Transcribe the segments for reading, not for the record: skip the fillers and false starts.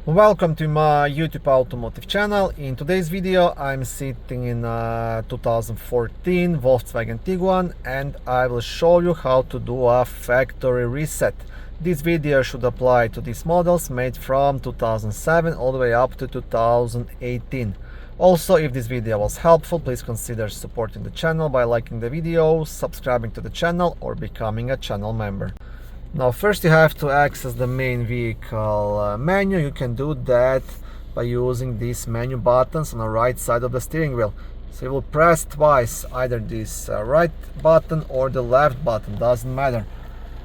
Welcome to my YouTube automotive channel. In today's video I'm sitting in a 2014 Volkswagen Tiguan and I will show you how to do a factory reset. This video should apply to these models made from 2007 all the way up to 2018. Also, if this video was helpful, please consider supporting the channel by liking the video, subscribing to the channel or becoming a channel member. Now first you have to access the main vehicle menu. You can do that by using these menu buttons on the right side of the steering wheel. So you will press twice either this right button or the left button, doesn't matter.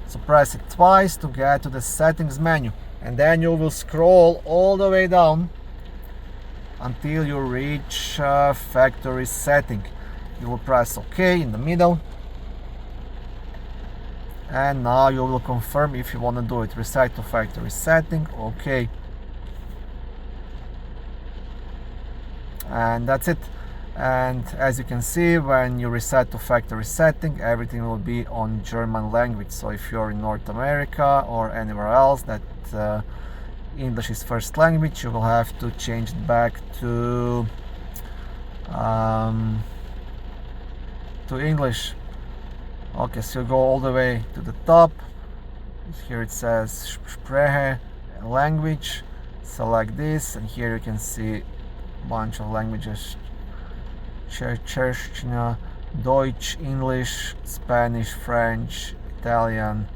So press it twice to get to the settings menu, and then you will scroll all the way down until you reach factory setting. You will press OK in the middle. And now you will confirm if you want to do it. Reset to factory setting, OK. And that's it. And as you can see, when you reset to factory setting, everything will be on German language. So if you're in North America or anywhere else that English is first language, you will have to change it back to English. Okay, so you go all the way to the top. Here it says Sprache, language. Select this, and here you can see a bunch of languages: Czechia, Deutsch, English, Spanish, French, Italian,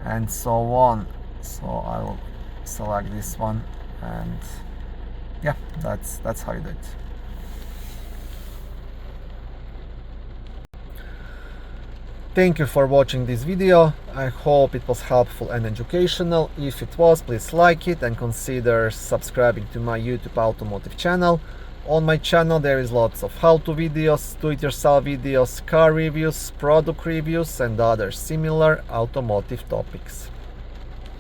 and so on. So I will select this one, and yeah, that's how you do it. Thank you for watching this video. I hope it was helpful and educational. If it was, please like it and consider subscribing to my YouTube automotive channel. On my channel there is lots of how-to videos, do-it-yourself videos, car reviews, product reviews and other similar automotive topics.